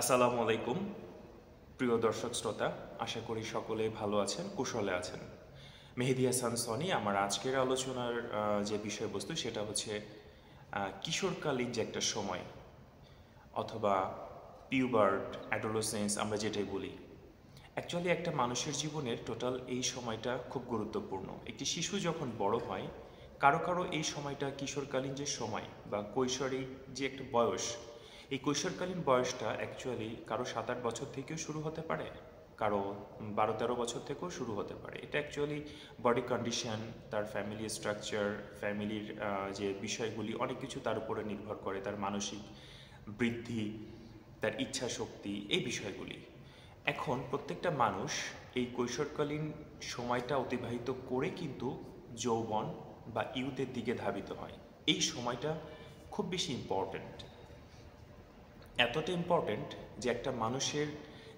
আসসালামু আলাইকুম প্রিয় দর্শক শ্রোতা, আশা করি সকলে ভালো আছেন, কুশলে আছেন। মেহেদী হাসান সনি। আমার আজকের আলোচনার যে বিষয়বস্তু সেটা হচ্ছে কিশোরকালীন যে একটা সময় অথবা পিউবার্ট, অ্যাডোলেসেন্স আমরা যেটাই বলি। অ্যাকচুয়ালি একটা মানুষের জীবনের টোটাল এই সময়টা খুব গুরুত্বপূর্ণ। একটি শিশু যখন বড় হয়, কারো কারো এই সময়টা কিশোরকালীন যে সময় বা কৈশোরিক যে একটা বয়স, এই কৈশোরকালীন বয়সটা অ্যাকচুয়ালি কারো 7-8 বছর থেকেও শুরু হতে পারে, কারো 12-13 বছর থেকেও শুরু হতে পারে। এটা অ্যাকচুয়ালি বডি কন্ডিশন, তার ফ্যামিলি স্ট্রাকচার, ফ্যামিলির যে বিষয়গুলি অনেক কিছু তার উপরে নির্ভর করে, তার মানসিক বৃদ্ধি, তার ইচ্ছা শক্তি, এই বিষয়গুলি। এখন প্রত্যেকটা মানুষ এই কৈশোরকালীন সময়টা অতিবাহিত করে কিন্তু যৌবন বা ইউথের দিকে ধাবিত হয়। এই সময়টা খুব বেশি ইম্পর্ট্যান্ট, এতটা ইম্পর্ট্যান্ট যে একটা মানুষের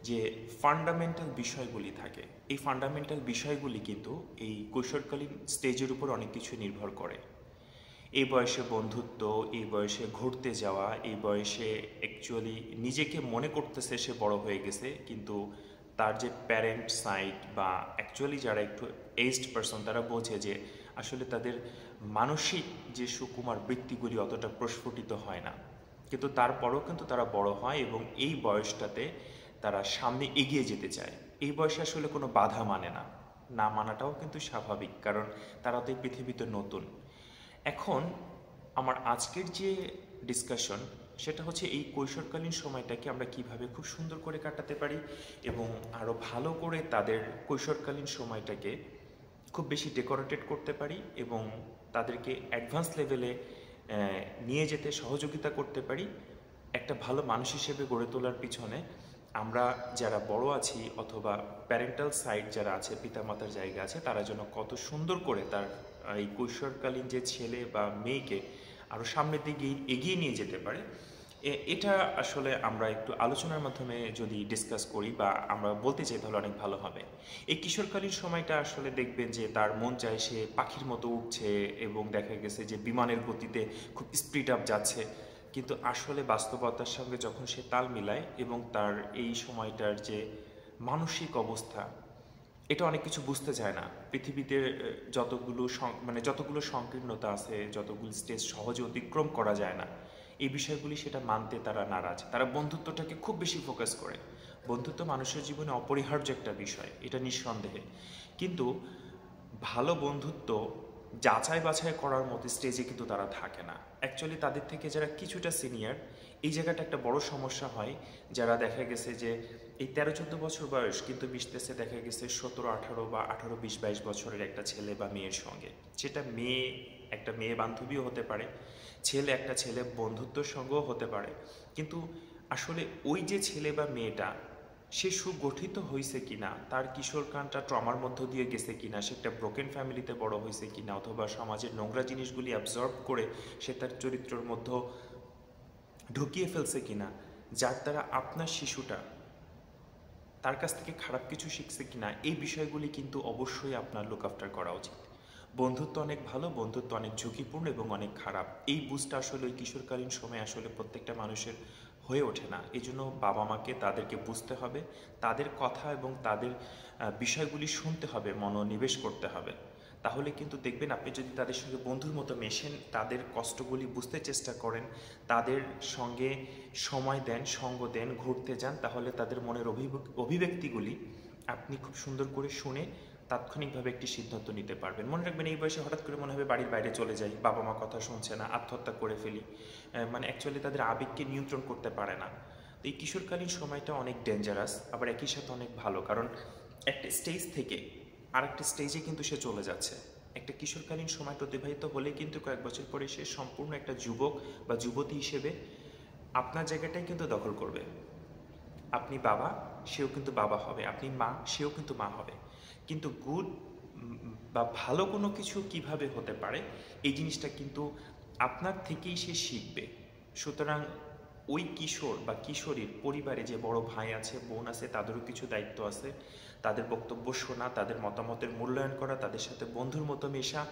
যে ফান্ডামেন্টাল বিষয়গুলি থাকে, এই ফান্ডামেন্টাল বিষয়গুলি কিন্তু এই কৈশোরকালীন স্টেজের উপর অনেক কিছু নির্ভর করে। এই বয়সে বন্ধুত্ব, এই বয়সে ঘুরতে যাওয়া, এই বয়সে অ্যাকচুয়ালি নিজেকে মনে করতেছে সে বড় হয়ে গেছে, কিন্তু তার যে প্যারেন্ট সাইড বা অ্যাকচুয়ালি যারা একটু এজড পারসন তারা বোঝে যে আসলে তাদের মানসিক যে সুকুমার বৃত্তিগুলি অতটা প্রস্ফুটিত হয় না, কিন্তু তারপরেও কিন্তু তারা বড় হয় এবং এই বয়সটাতে তারা সামনে এগিয়ে যেতে চায়। এই বয়সে আসলে কোনো বাধা মানে না, না মানাটাও কিন্তু স্বাভাবিক, কারণ তারা তো এই পৃথিবীতে নতুন। এখন আমার আজকের যে ডিসকাশন সেটা হচ্ছে এই কৈশোরকালীন সময়টাকে আমরা কিভাবে খুব সুন্দর করে কাটাতে পারি এবং আরও ভালো করে তাদের কৈশোরকালীন সময়টাকে খুব বেশি ডেকোরেটেড করতে পারি এবং তাদেরকে অ্যাডভান্স লেভেলে নিয়ে যেতে সহযোগিতা করতে পারি। একটা ভালো মানুষ হিসেবে গড়ে তোলার পিছনে আমরা যারা বড় আছি অথবা প্যারেন্টাল সাইড যারা আছে, পিতামাতার জায়গা আছে, তারা যেন কত সুন্দর করে তার এই কৈশোরকালীন যে ছেলে বা মেয়েকে আরও সামনের দিকে এগিয়ে নিয়ে যেতে পারে। এটা আসলে আমরা একটু আলোচনার মাধ্যমে যদি ডিসকাস করি বা আমরা বলতে চাই তাহলে অনেক ভালো হবে। এই কিশোরকালীন সময়টা আসলে দেখবেন যে তার মন চায় সে পাখির মতো উঠছে এবং দেখা গেছে যে বিমানের গতিতে খুব স্পিড আপ যাচ্ছে, কিন্তু আসলে বাস্তবতার সঙ্গে যখন সে তাল মিলায় এবং তার এই সময়টার যে মানসিক অবস্থা, এটা অনেক কিছু বুঝতে চায় না। পৃথিবীতে যতগুলো সংকীর্ণতা আছে, যতগুলো স্টেজ সহজে অতিক্রম করা যায় না, এই বিষয়গুলি সেটা মানতে তারা নারাজ। তারা বন্ধুত্বটাকে খুব বেশি ফোকাস করে। বন্ধুত্ব মানুষের জীবনে অপরিহার্য একটা বিষয়, এটা নিঃসন্দেহে, কিন্তু ভালো বন্ধুত্ব যাচাই বাছাই করার মতো স্টেজে কিন্তু তারা থাকে না। অ্যাকচুয়ালি তাদের থেকে যারা কিছুটা সিনিয়র, এই জায়গাটা একটা বড় সমস্যা হয়। যারা দেখা গেছে যে এই 13-14 বছর বয়স কিন্তু মিশতেছে দেখা গেছে 17-18 বা 18-20-22 বছরের একটা ছেলে বা মেয়ের সঙ্গে। সেটা মেয়ে একটা মেয়ে বান্ধবীও হতে পারে, ছেলে একটা ছেলে বন্ধুত্বর সঙ্গেও হতে পারে, কিন্তু আসলে ওই যে ছেলে বা মেয়েটা সে সুগঠিত হয়েছে কিনা, তার কিশোরকালটা ট্রমার মধ্য দিয়ে গেছে কিনা, সে একটা ব্রোকেন ফ্যামিলিতে বড় হয়েছে কিনা, অথবা সমাজের নোংরা জিনিসগুলি অ্যাবজর্ব করে সে তার চরিত্রের মধ্যে ঢুকিয়ে ফেলছে কিনা, যার দ্বারা আপনার শিশুটা তার কাছ থেকে খারাপ কিছু শিখছে কিনা, এই বিষয়গুলি কিন্তু অবশ্যই আপনার লুক আফটার করা উচিত। বন্ধুত্ব অনেক ভালো, বন্ধুত্ব অনেক ঝুঁকিপূর্ণ এবং অনেক খারাপ, এই বুঝটা আসলে ওই কিশোরকালীন সময় আসলে প্রত্যেকটা মানুষের হয়ে ওঠে না। এই জন্য বাবা মাকে তাদেরকে বুঝতে হবে, তাদের কথা এবং তাদের বিষয়গুলি শুনতে হবে, মনোনিবেশ করতে হবে। তাহলে কিন্তু দেখবেন আপনি যদি তাদের সঙ্গে বন্ধুর মতো মেশেন, তাদের কষ্টগুলি বুঝতে চেষ্টা করেন, তাদের সঙ্গে সময় দেন, সঙ্গ দেন, ঘুরতে যান, তাহলে তাদের মনের অভিব্যক্তিগুলি আপনি খুব সুন্দর করে শুনে তাৎক্ষণিকভাবে একটি সিদ্ধান্ত নিতে পারবেন। মনে রাখবেন এই বয়সে হঠাৎ করে মনে হবে বাড়ির বাইরে চলে যাই, বাবা মা কথা শুনছে না, আত্মহত্যা করে ফেলি, মানে অ্যাকচুয়ালি তাদের আবেগকে নিয়ন্ত্রণ করতে পারে না। তো এই কিশোরকালীন সময়টা অনেক ডেঞ্জারাস, আবার একই সাথে অনেক ভালো, কারণ একটা স্টেজ থেকে আরেকটা স্টেজে কিন্তু সে চলে যাচ্ছে। একটা কিশোরকালীন সময়টা অতিবাহিত হলে কিন্তু কয়েক বছর পরে সে সম্পূর্ণ একটা যুবক বা যুবতী হিসেবে আপনার জায়গাটাই কিন্তু দখল করবে। আপনি বাবা, সেও কিন্তু বাবা হবে, আপনি মা, সেও কিন্তু মা হবে। কিন্তু গুড বা ভালো কোনো কিছু কিভাবে হতে পারে, এই জিনিসটা কিন্তু আপনার থেকেই সে শিখবে। সুতরাং ওই কিশোর বা কিশোরীর পরিবারে যে বড় ভাই আছে, বোন আছে, তাদেরও কিছু দায়িত্ব আছে। তাদের বক্তব্য শোনা, তাদের মতামতের মূল্যায়ন করা, তাদের সাথে বন্ধুর মতো মেশা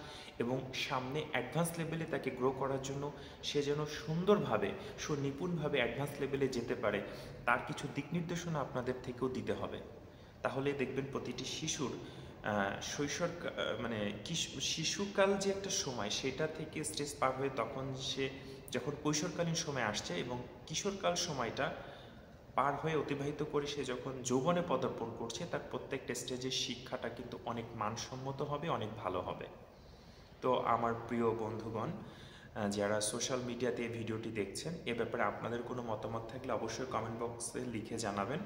এবং সামনে অ্যাডভান্স লেভেলে তাকে গ্রো করার জন্য সে যেন সুন্দরভাবে, সুনিপুণভাবে অ্যাডভান্স লেভেলে যেতে পারে, তার কিছু দিক নির্দেশনা আপনাদের থেকেও দিতে হবে। তাহলে দেখবেন প্রতিটি শিশুর শৈশব মানে শিশুকাল যে একটা সময়, সেটা থেকে স্টেজ পার হয়ে তখন সে যখন কৈশোরকালীন সময় আসছে এবং কিশোরকাল সময়টা পার হয়ে অতিবাহিত করে সে যখন যৌবনে পদার্পণ করছে, তার প্রত্যেকটা স্টেজের শিক্ষাটা কিন্তু অনেক মানসম্মত হবে, অনেক ভালো হবে। তো আমার প্রিয় বন্ধুগণ, যারা সোশ্যাল মিডিয়াতে এই ভিডিওটি দেখছেন, এ ব্যাপারে আপনাদের কোনো মতামত থাকলে অবশ্যই কমেন্ট বক্সে লিখে জানাবেন।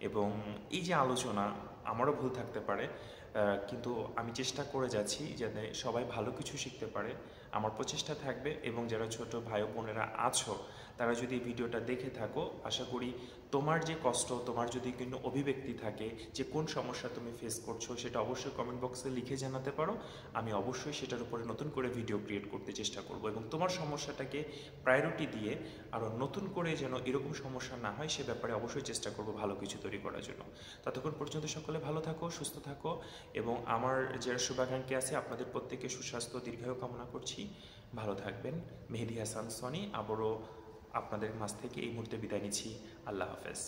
এবং এই যে আলোচনা, আমারও ভুল থাকতে পারে, কিন্তু আমি চেষ্টা করে যাচ্ছি যাতে সবাই ভালো কিছু শিখতে পারে। আমার প্রচেষ্টা থাকবে। এবং যারা ছোট ভাই বোনেরা আছো, তারা যদি এই ভিডিওটা দেখে থাকো, আশা করি তোমার যে কষ্ট, তোমার যদি কোনো অভিব্যক্তি থাকে যে কোন সমস্যা তুমি ফেস করছো, সেটা অবশ্যই কমেন্ট বক্সে লিখে জানাতে পারো। আমি অবশ্যই সেটার উপরে নতুন করে ভিডিও ক্রিয়েট করতে চেষ্টা করব এবং তোমার সমস্যাটাকে প্রায়োরিটি দিয়ে আরও নতুন করে যেন এরকম সমস্যা না হয় সে ব্যাপারে অবশ্যই চেষ্টা করব ভালো কিছু তৈরি করার জন্য। ততক্ষণ পর্যন্ত সকলে ভালো থাকো, সুস্থ থাকো এবং আমার যারা শুভাকাঙ্ক্ষী আছে আপনাদের প্রত্যেকে সুস্বাস্থ্য দীর্ঘায়ু কামনা করছি। ভালো থাকবেন। মেহেদী হাসান সনি আবারও আপনাদের মাঝ থেকে এই মুহূর্তে বিদায় নিচ্ছি। আল্লাহ হাফেজ।